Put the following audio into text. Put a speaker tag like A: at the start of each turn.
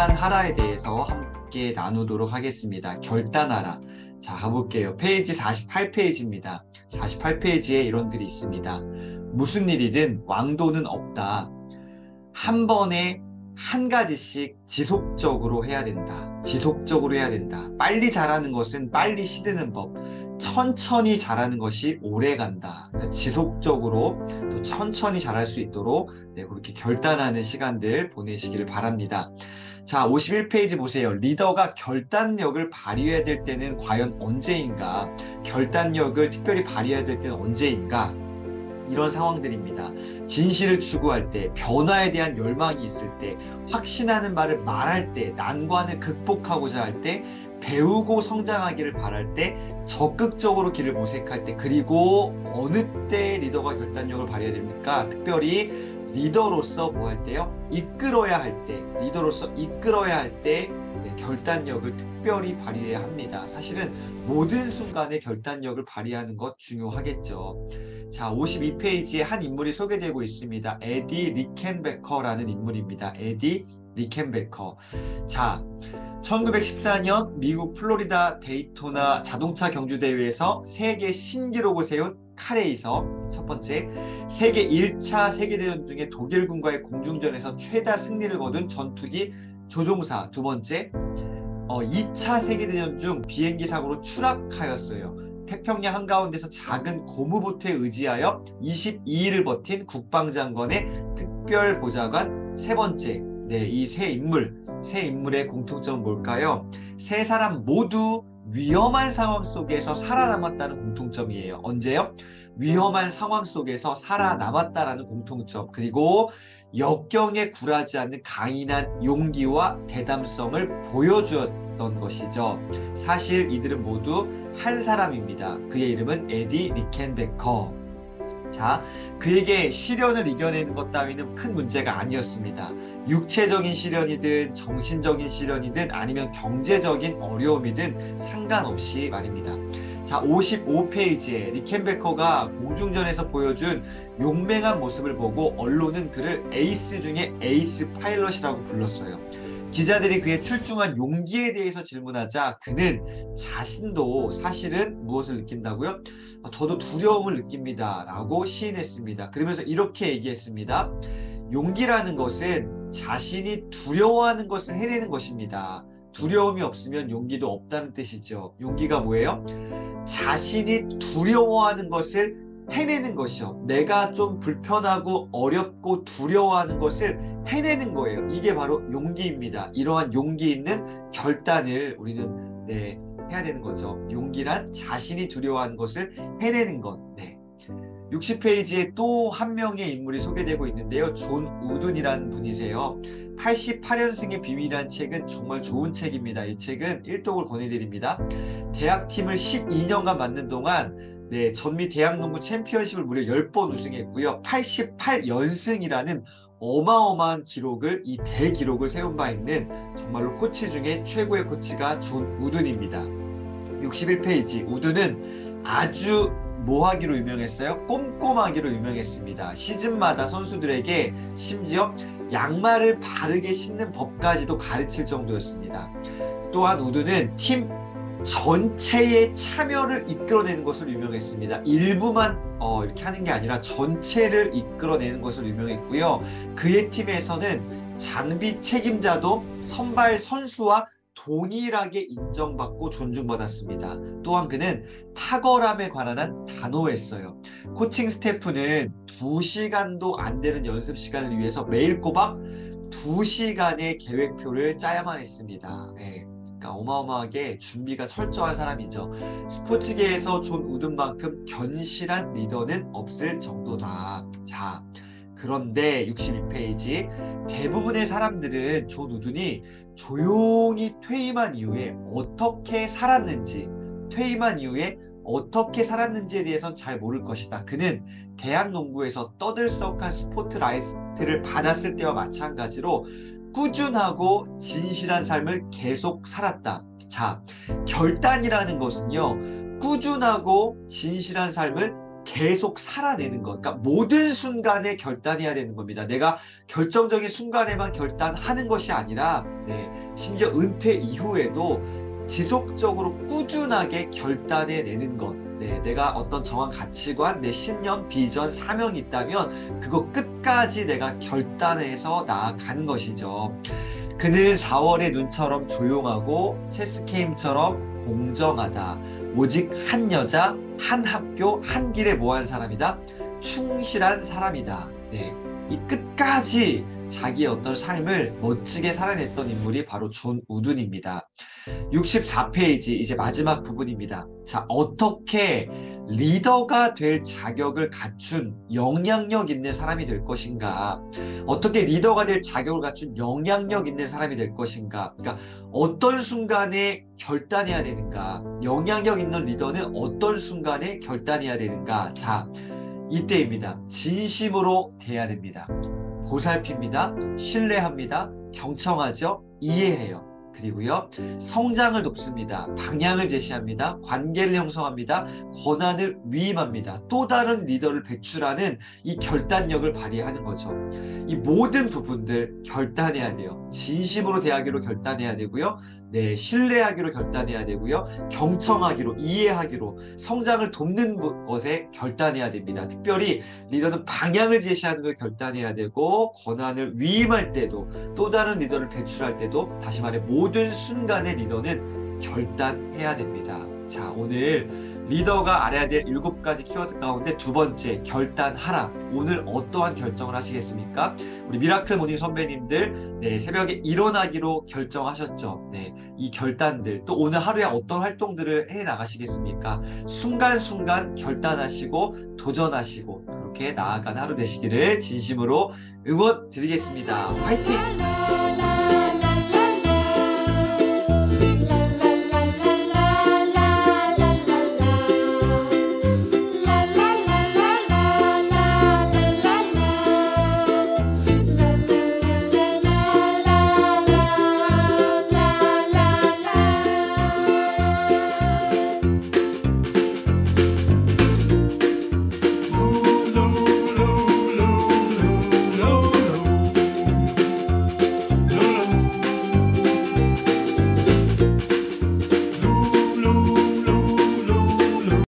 A: 결단하라에 대해서 함께 나누도록 하겠습니다. 결단하라. 자, 가볼게요. 페이지 48페이지입니다. 48페이지에 이런 글이 있습니다. 무슨 일이든 왕도는 없다. 한 번에 한 가지씩 지속적으로 해야 된다. 지속적으로 해야 된다. 빨리 자라는 것은 빨리 시드는 법. 천천히 자라는 것이 오래 간다. 그래서 지속적으로 또 천천히 자랄 수 있도록 그렇게 결단하는 시간들 보내시기를 바랍니다. 자, 51페이지 보세요. 리더가 결단력을 발휘해야 될 때는 과연 언제인가? 결단력을 특별히 발휘해야 될 때는 언제인가? 이런 상황들입니다. 진실을 추구할 때, 변화에 대한 열망이 있을 때, 확신하는 말을 말할 때, 난관을 극복하고자 할 때, 배우고 성장하기를 바랄 때, 적극적으로 길을 모색할 때, 그리고 어느 때 리더가 결단력을 발휘해야 됩니까? 특별히 리더로서 뭐 할 때요? 이끌어야 할 때, 리더로서 이끌어야 할 때 결단력을 특별히 발휘해야 합니다. 사실은 모든 순간에 결단력을 발휘하는 것 중요하겠죠. 자, 52페이지에 한 인물이 소개되고 있습니다. 에디 리켄베커라는 인물입니다. 에디 리켄베커. 자, 1914년 미국 플로리다 데이토나 자동차 경주대회에서 세계 신기록을 세운 카레이서. 첫 번째, 세계 1차 세계대전 중에 독일군과의 공중전에서 최다 승리를 거둔 전투기 조종사. 두 번째, 2차 세계대전 중 비행기 사고로 추락하였어요. 태평양 한가운데서 작은 고무보트에 의지하여 22일을 버틴 국방장관의 특별보좌관. 세 번째, 이 세 인물의 공통점은 뭘까요? 세 사람 모두 위험한 상황 속에서 살아남았다는 공통점이에요. 언제요? 위험한 상황 속에서 살아남았다라는 공통점. 그리고 역경에 굴하지 않는 강인한 용기와 대담성을 보여주었던 것이죠. 사실 이들은 모두 한 사람입니다. 그의 이름은 에디 리켄베커. 자, 그에게 시련을 이겨내는 것 따위는 큰 문제가 아니었습니다. 육체적인 시련이든 정신적인 시련이든 아니면 경제적인 어려움이든 상관없이 말입니다. 자, 55페이지에 리켄베커가 공중전에서 보여준 용맹한 모습을 보고 언론은 그를 에이스 중에 에이스 파일럿이라고 불렀어요. 기자들이 그의 출중한 용기에 대해서 질문하자 그는 자신도 사실은 무엇을 느낀다고요? 저도 두려움을 느낍니다 라고 시인했습니다. 그러면서 이렇게 얘기했습니다. 용기라는 것은 자신이 두려워하는 것을 해내는 것입니다. 두려움이 없으면 용기도 없다는 뜻이죠. 용기가 뭐예요? 자신이 두려워하는 것을 해내는 것이요. 내가 좀 불편하고 어렵고 두려워하는 것을 해내는 거예요. 이게 바로 용기입니다. 이러한 용기 있는 결단을 우리는 해야 되는 거죠. 용기란 자신이 두려워하는 것을 해내는 것. 60페이지에 또 한 명의 인물이 소개되고 있는데요. 존 우든이라는 분이세요. 88년생의 비밀이라는 책은 정말 좋은 책입니다. 이 책은 1독을 권해드립니다. 대학팀을 12년간 맡는 동안 전미 대학농구 챔피언십을 무려 10번 우승했고요. 88연승이라는 어마어마한 기록을, 이 대기록을 세운 바 있는 정말로 코치 중에 최고의 코치가 존 우든입니다. 61페이지, 우든은 아주 뭐하기로 유명했어요? 꼼꼼하기로 유명했습니다. 시즌마다 선수들에게 심지어 양말을 바르게 신는 법까지도 가르칠 정도였습니다. 또한 우든은 팀 전체의 참여를 이끌어내는 것으로 유명했습니다. 일부만 이렇게 하는 게 아니라 전체를 이끌어내는 것으로 유명했고요. 그의 팀에서는 장비 책임자도 선발 선수와 동일하게 인정받고 존중받았습니다. 또한 그는 탁월함에 관한 한 단호했어요. 코칭 스태프는 2시간도 안 되는 연습 시간을 위해서 매일 꼬박 2시간의 계획표를 짜야만 했습니다. 어마어마하게 준비가 철저한 사람이죠. 스포츠계에서 존 우든만큼 견실한 리더는 없을 정도다. 자, 그런데 62페이지, 대부분의 사람들은 존 우든이 조용히 퇴임한 이후에 어떻게 살았는지에 대해선 잘 모를 것이다. 그는 대학 농구에서 떠들썩한 스포트라이트를 받았을 때와 마찬가지로 꾸준하고 진실한 삶을 계속 살았다. 자, 결단이라는 것은요, 꾸준하고 진실한 삶을 계속 살아내는 것. 그러니까 모든 순간에 결단해야 되는 겁니다. 내가 결정적인 순간에만 결단하는 것이 아니라 심지어 은퇴 이후에도 지속적으로 꾸준하게 결단해내는 것. 내가 어떤 정한 가치관, 내 신념, 비전, 사명이 있다면 그거 끝까지 내가 결단해서 나아가는 것이죠. 그는 4월의 눈처럼 조용하고 체스 게임처럼 공정하다. 오직 한 여자, 한 학교, 한 길에 모한 사람이다. 충실한 사람이다. 이 끝까지 자기의 어떤 삶을 멋지게 살아냈던 인물이 바로 존 우든입니다. 64페이지 이제 마지막 부분입니다. 자, 어떻게 리더가 될 자격을 갖춘 영향력 있는 사람이 될 것인가? 어떻게 리더가 될 자격을 갖춘 영향력 있는 사람이 될 것인가? 그러니까 어떤 순간에 결단해야 되는가? 영향력 있는 리더는 어떤 순간에 결단해야 되는가? 자, 이때입니다. 진심으로 대해야 됩니다. 보살핍니다. 신뢰합니다. 경청하죠. 이해해요. 그리고요, 성장을 돕습니다. 방향을 제시합니다. 관계를 형성합니다. 권한을 위임합니다. 또 다른 리더를 배출하는 이 결단력을 발휘하는 거죠. 이 모든 부분들 결단해야 돼요. 진심으로 대하기로 결단해야 되고요. 신뢰하기로 결단해야 되고요. 경청하기로, 이해하기로, 성장을 돕는 것에 결단해야 됩니다. 특별히 리더는 방향을 제시하는 걸 결단해야 되고, 권한을 위임할 때도, 또 다른 리더를 배출할 때도, 다시 말해 모든 순간의 리더는 결단해야 됩니다. 자, 오늘 리더가 알아야 될 7가지 키워드 가운데 두 번째, 결단하라. 오늘 어떠한 결정을 하시겠습니까? 우리 미라클 모닝 선배님들 새벽에 일어나기로 결정하셨죠. 이 결단들, 또 오늘 하루에 어떤 활동들을 해 나가시겠습니까? 순간순간 결단하시고 도전하시고 그렇게 나아가는 하루 되시기를 진심으로 응원 드리겠습니다. 화이팅!